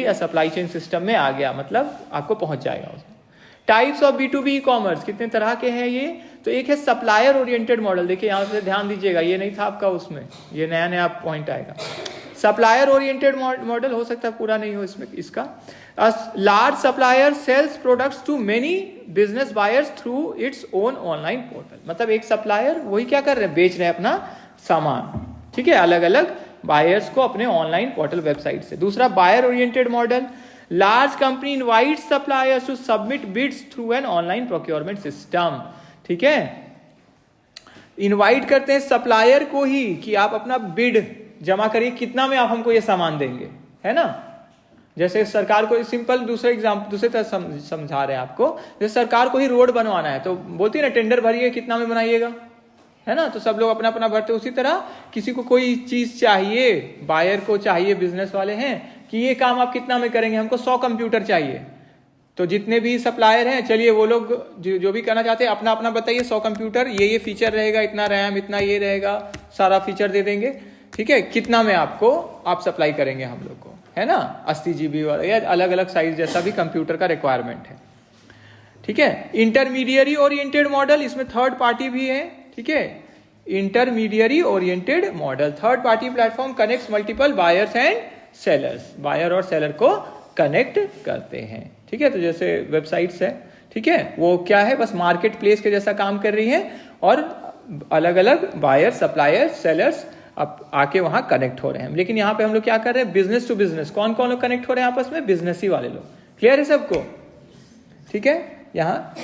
या supply chain system में आ गया, मतलब आपको पहुंच जाएगा उसमें। Types of B2B e commerce कितने तरह के हैं ये, तो एक है सप्लायर ओरिएंटेड मॉडल। देखिए यहाँ से ध्यान दीजिएगा, ये नहीं था आपका उसमें, ये नया नया पॉइंट आएगा। सप्लायर ओरिएंटेड मॉडल हो सकता है पूरा नहीं हो इसमें इसका। Large supplier sells products to many business buyers through its own online portal, मतलब एक सप्लायर वही क्या कर रहे हैं, बेच रहे हैं अपना सामान, ठीक है, अलग अलग बायर्स को अपने ऑनलाइन पोर्टल वेबसाइट से। दूसरा buyer oriented model, large company invites suppliers to submit bids through an online procurement system, ठीक है, इनवाइट करते हैं सप्लायर को ही कि आप अपना बिड जमा करिए, कितना में आप हमको ये सामान देंगे, है ना। जैसे सरकार को, सिंपल दूसरे एग्जाम्पल दूसरे तरह समझा रहे हैं आपको, जैसे सरकार को ही रोड बनवाना है तो बोलती है ना टेंडर भरिए, कितना में बनाइएगा, है ना, तो सब लोग अपना अपना भरते। उसी तरह किसी को कोई चीज चाहिए, बायर को चाहिए, बिजनेस वाले हैं कि ये काम आप कितना में करेंगे, हमको 100 कंप्यूटर चाहिए, तो जितने भी सप्लायर हैं चलिए वो लोग जो भी करना चाहते हैं अपना अपना बताइए, 100 कंप्यूटर, ये फीचर रहेगा, इतना रैम, इतना ये रहेगा, सारा फीचर दे देंगे, ठीक है, कितना में आपको आप सप्लाई करेंगे हम लोग को, है ना, 80 GB वाला या अलग अलग साइज जैसा भी कंप्यूटर का रिक्वायरमेंट है, ठीक है। इंटरमीडियरी ओरिएंटेड मॉडल, इसमें थर्ड पार्टी भी है, ठीक है, intermediary oriented model, third party platform connects multiple buyers and sellers, buyer और सेलर को कनेक्ट करते हैं, ठीक है। तो जैसे वेबसाइट्स है, ठीक है, वो क्या है, बस मार्केट प्लेस के जैसा काम कर रही है और अलग अलग बायर, सप्लायर, सेलर्स अब आके वहां कनेक्ट हो रहे हैं। लेकिन यहाँ पे हम लोग क्या कर रहे हैं, बिजनेस टू बिजनेस, कौन कौन लोग कनेक्ट हो रहे हैं आपस में, बिजनेस ही वाले लोग, क्लियर है सबको, ठीक है। यहाँ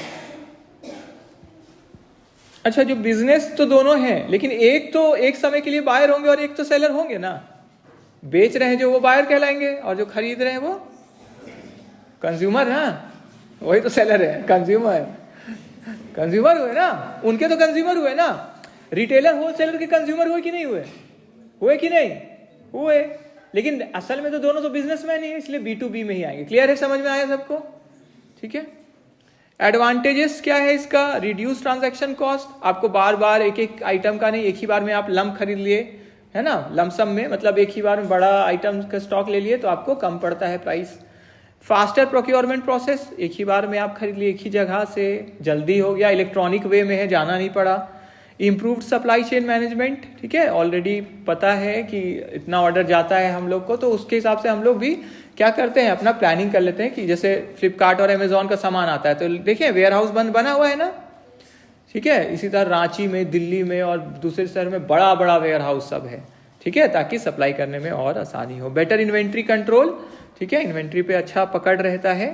अच्छा, जो बिजनेस तो दोनों हैं, लेकिन एक तो एक समय के लिए बायर होंगे और एक तो सेलर होंगे ना, बेच रहे हैं जो वो बायर कहलाएंगे और जो खरीद रहे हैं वो कंज्यूमर ना, वही तो सेलर है, कंज्यूमर हुए ना, उनके तो कंज्यूमर हुए ना, रिटेलर होलसेलर के कंज्यूमर हुए कि नहीं हुए कि नहीं हुए, लेकिन असल में तो दोनों तो बिजनेसमैन ही है, इसलिए B2B में ही आएंगे। क्लियर है, समझ में आया सबको, ठीक है। एडवांटेजेस क्या है इसका, रिड्यूस ट्रांजैक्शन कॉस्ट, आपको बार बार एक एक आइटम का नहीं, एक ही बार में आप लंप खरीद लिए, है ना, लमसम में, मतलब एक ही बार में बड़ा आइटम का स्टॉक ले लिए तो आपको कम पड़ता है प्राइस। फास्टर प्रोक्योरमेंट प्रोसेस, एक ही बार में आप खरीद लिए एक ही जगह से, जल्दी हो गया, इलेक्ट्रॉनिक वे में है, जाना नहीं पड़ा। इम्प्रूव्ड सप्लाई चेन मैनेजमेंट, ठीक है, ऑलरेडी पता है कि इतना ऑर्डर जाता है हम लोग को, तो उसके हिसाब से हम लोग भी क्या करते हैं, अपना प्लानिंग कर लेते हैं कि जैसे फ्लिपकार्ट और अमेजोन का सामान आता है तो देखिए वेयर हाउस बना हुआ है ना, ठीक है, इसी तरह रांची में, दिल्ली में और दूसरे शहर में बड़ा बड़ा वेयर हाउस सब है, ठीक है, ताकि सप्लाई करने में और आसानी हो। बेटर इन्वेंट्री कंट्रोल, ठीक है, इन्वेंट्री पे अच्छा पकड़ रहता है।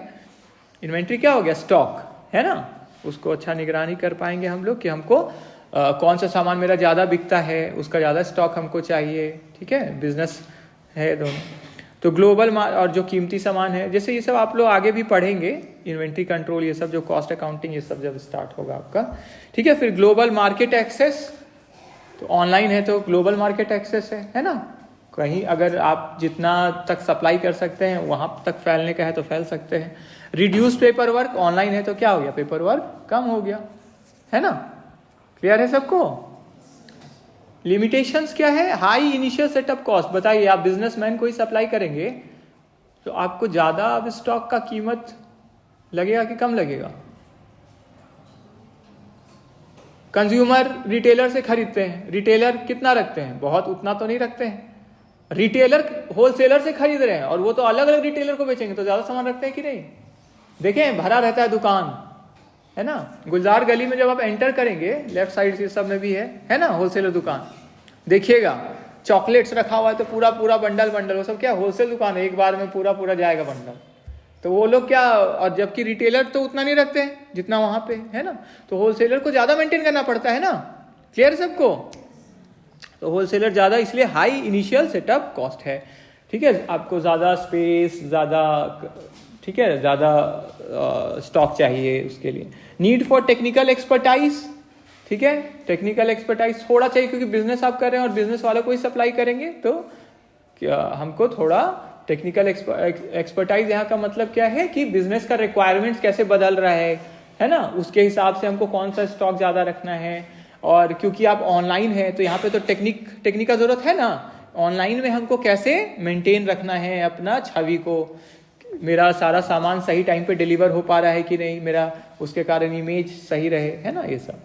इन्वेंट्री क्या हो गया, स्टॉक, है ना, उसको अच्छा निगरानी कर पाएंगे हम लोग कि हमको कौन सा सामान मेरा ज़्यादा बिकता है, उसका ज़्यादा स्टॉक हमको चाहिए, ठीक है, बिजनेस है दोनों। तो ग्लोबल और जो कीमती सामान है, जैसे ये सब आप लोग आगे भी पढ़ेंगे, इन्वेंट्री कंट्रोल, ये सब जो कॉस्ट अकाउंटिंग, ये सब जब स्टार्ट होगा आपका, ठीक है। फिर ग्लोबल मार्केट एक्सेस, तो ऑनलाइन है तो ग्लोबल मार्केट एक्सेस है ना, कहीं अगर आप जितना तक सप्लाई कर सकते हैं वहां तक फैलने का है तो फैल सकते हैं। रिड्यूस पेपर वर्क, ऑनलाइन है तो क्या हो गया, पेपर वर्क कम हो गया, है ना, क्लियर है सबको। लिमिटेशंस क्या है, हाई इनिशियल सेटअप कॉस्ट, बताइए आप बिजनेसमैन को ही सप्लाई करेंगे तो आपको ज्यादा अब स्टॉक का कीमत लगेगा कि कम लगेगा। कंज्यूमर रिटेलर से खरीदते हैं, रिटेलर कितना रखते हैं, बहुत उतना तो नहीं रखते हैं, रिटेलर होलसेलर से खरीद रहे हैं और वो तो अलग अलग रिटेलर को बेचेंगे तो ज्यादा सामान रखते हैं कि नहीं, देखें भरा रहता है दुकान, है ना। गुलजार गली में जब आप एंटर करेंगे, लेफ्ट साइड से सब में भी है ना, होलसेलर दुकान, देखिएगा चॉकलेट्स रखा हुआ है तो पूरा पूरा बंडल, वो सब क्या होलसेल दुकान है, एक बार में पूरा जाएगा बंडल, तो वो लोग क्या, और जबकि रिटेलर तो उतना नहीं रखते हैं जितना वहां पे, है ना, तो होलसेलर को ज्यादा मेंटेन करना पड़ता है ना, क्लियर सबको। तो होलसेलर ज्यादा, इसलिए हाई इनिशियल सेटअप कॉस्ट है, ठीक है, आपको ज्यादा स्पेस, ज्यादा, ठीक है, ज्यादा स्टॉक चाहिए उसके लिए। नीड फॉर टेक्निकल एक्सपर्टाइज, ठीक है, टेक्निकल एक्सपर्टाइज थोड़ा चाहिए क्योंकि बिजनेस आप कर रहे हैं और बिजनेस वालों को ही सप्लाई करेंगे, तो हमको थोड़ा टेक्निकल एक्सपर्टाइज, यहाँ का मतलब क्या है कि बिजनेस का रिक्वायरमेंट्स कैसे बदल रहा है ना, उसके हिसाब से हमको कौन सा स्टॉक ज्यादा रखना है। और क्योंकि आप ऑनलाइन है तो यहाँ पे तो टेक्निक का जरूरत है ना, ऑनलाइन में हमको कैसे मेंटेन रखना है अपना छवि को, मेरा सारा सामान सही टाइम पे डिलीवर हो पा रहा है कि नहीं, मेरा उसके कारण इमेज सही रहे, है ना ये सब।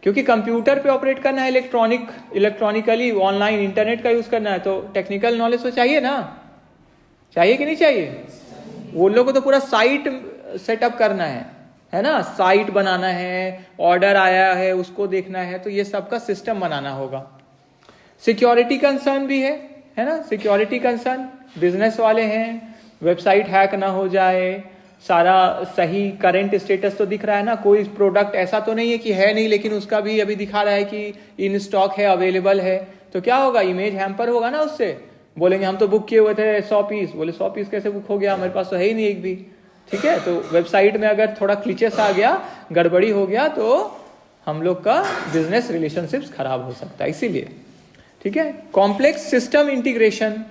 क्योंकि कंप्यूटर पे ऑपरेट करना है, इलेक्ट्रॉनिकली ऑनलाइन इंटरनेट का यूज करना है, तो टेक्निकल नॉलेज तो चाहिए ना, चाहिए कि नहीं चाहिए। वो लोग को तो पूरा साइट सेटअप करना है ना, साइट बनाना है, ऑर्डर आया है उसको देखना है, तो ये सबका सिस्टम बनाना होगा। सिक्योरिटी कंसर्न भी है ना, सिक्योरिटी कंसर्न, बिजनेस वाले हैं, वेबसाइट हैक ना हो जाए, सारा सही करंट स्टेटस तो दिख रहा है ना, कोई प्रोडक्ट ऐसा तो नहीं है कि है नहीं लेकिन उसका भी अभी दिखा रहा है कि इन स्टॉक है, अवेलेबल है, तो क्या होगा, इमेज हैम्पर होगा ना उससे। बोलेंगे हम तो बुक किए हुए थे 100 पीस, बोले 100 पीस कैसे बुक हो गया, हमारे पास तो है ही नहीं एक भी, ठीक है। तो वेबसाइट में अगर थोड़ा क्लिचेस आ गया, गड़बड़ी हो गया, तो हम लोग का बिजनेस रिलेशनशिप्स खराब हो सकता है, इसीलिए, ठीक है। कॉम्प्लेक्स सिस्टम इंटीग्रेशन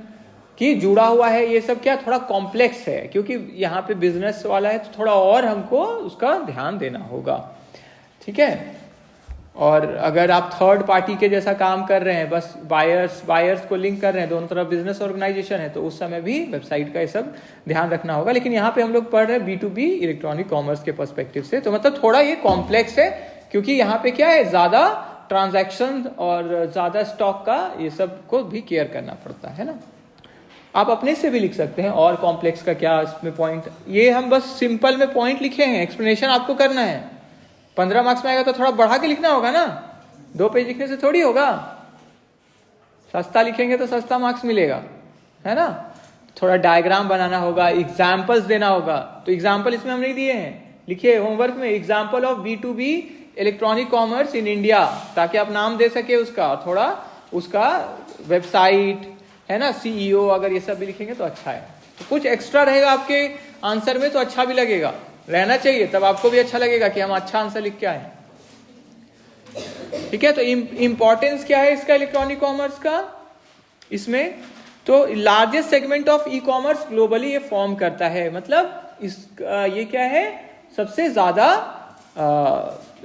की जुड़ा हुआ है, ये सब क्या थोड़ा कॉम्प्लेक्स है, क्योंकि यहाँ पे बिजनेस वाला है तो थोड़ा और हमको उसका ध्यान देना होगा, ठीक है। और अगर आप थर्ड पार्टी के जैसा काम कर रहे हैं, बस बायर्स को लिंक कर रहे हैं, दोनों तरफ बिजनेस ऑर्गेनाइजेशन है, तो उस समय भी वेबसाइट का ये सब ध्यान रखना होगा। लेकिन यहाँ पे हम लोग पढ़ रहे हैं B2B इलेक्ट्रॉनिक कॉमर्स के पर्सपेक्टिव से, तो मतलब थोड़ा ये कॉम्प्लेक्स है, क्योंकि यहाँ पे क्या है, ज्यादा ट्रांजैक्शन और ज्यादा स्टॉक का ये सब को भी केयर करना पड़ता है ना। आप अपने से भी लिख सकते हैं और कॉम्प्लेक्स का क्या इसमें पॉइंट, ये हम बस सिंपल में पॉइंट लिखे हैं, एक्सप्लेनेशन आपको करना है। 15 मार्क्स में आएगा तो थोड़ा बढ़ा के लिखना होगा ना, 2 पेज लिखने से थोड़ी होगा। सस्ता लिखेंगे तो सस्ता मार्क्स मिलेगा, है ना। थोड़ा डायग्राम बनाना होगा, एग्जाम्पल्स देना होगा, तो एग्जाम्पल इसमें हम नहीं दिए हैं, लिखिए होमवर्क में example of B2B electronic commerce in India, ताकि आप नाम दे सके उसका, थोड़ा उसका वेबसाइट है ना, CEO, अगर ये सब भी लिखेंगे तो अच्छा है। तो कुछ एक्स्ट्रा रहेगा आपके आंसर में तो अच्छा भी लगेगा, रहना चाहिए, तब आपको भी अच्छा लगेगा कि हम अच्छा आंसर लिख के आए, ठीक है। तो इंपॉर्टेंस क्या है इसका, इलेक्ट्रॉनिक कॉमर्स का, इसमें तो largest segment of e commerce globally ये फॉर्म करता है, मतलब ये क्या है, सबसे ज्यादा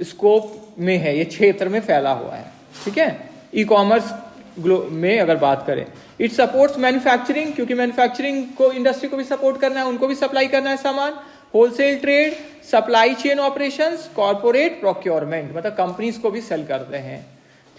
स्कोप में है, ये क्षेत्र में फैला हुआ है, ठीक है। ई कॉमर्स में अगर बात करें, इट सपोर्ट्स मैन्युफैक्चरिंग, क्योंकि मैन्युफैक्चरिंग को, इंडस्ट्री को भी सपोर्ट करना है, उनको भी सप्लाई करना है सामान, wholesale trade, supply chain operations, corporate procurement, मतलब कंपनीज को भी सेल करते हैं,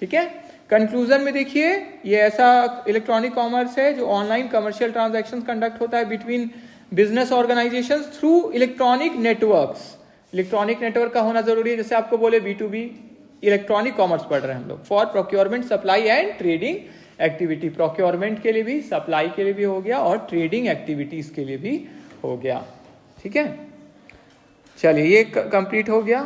ठीक है। कंक्लूजन में देखिए, ये ऐसा इलेक्ट्रॉनिक कॉमर्स है जो ऑनलाइन कमर्शियल ट्रांजैक्शन कंडक्ट होता है between business organisation through electronic networks. Electronic network का होना जरूरी है, जैसे आपको बोले B2B इलेक्ट्रॉनिक कॉमर्स पढ़ रहे हैं हम लोग, for procurement, supply and trading activity, procurement के लिए भी, सप्लाई के लिए भी हो गया, और ट्रेडिंग एक्टिविटीज के लिए भी हो गया, ठीक है। चलिए ये कंप्लीट हो गया।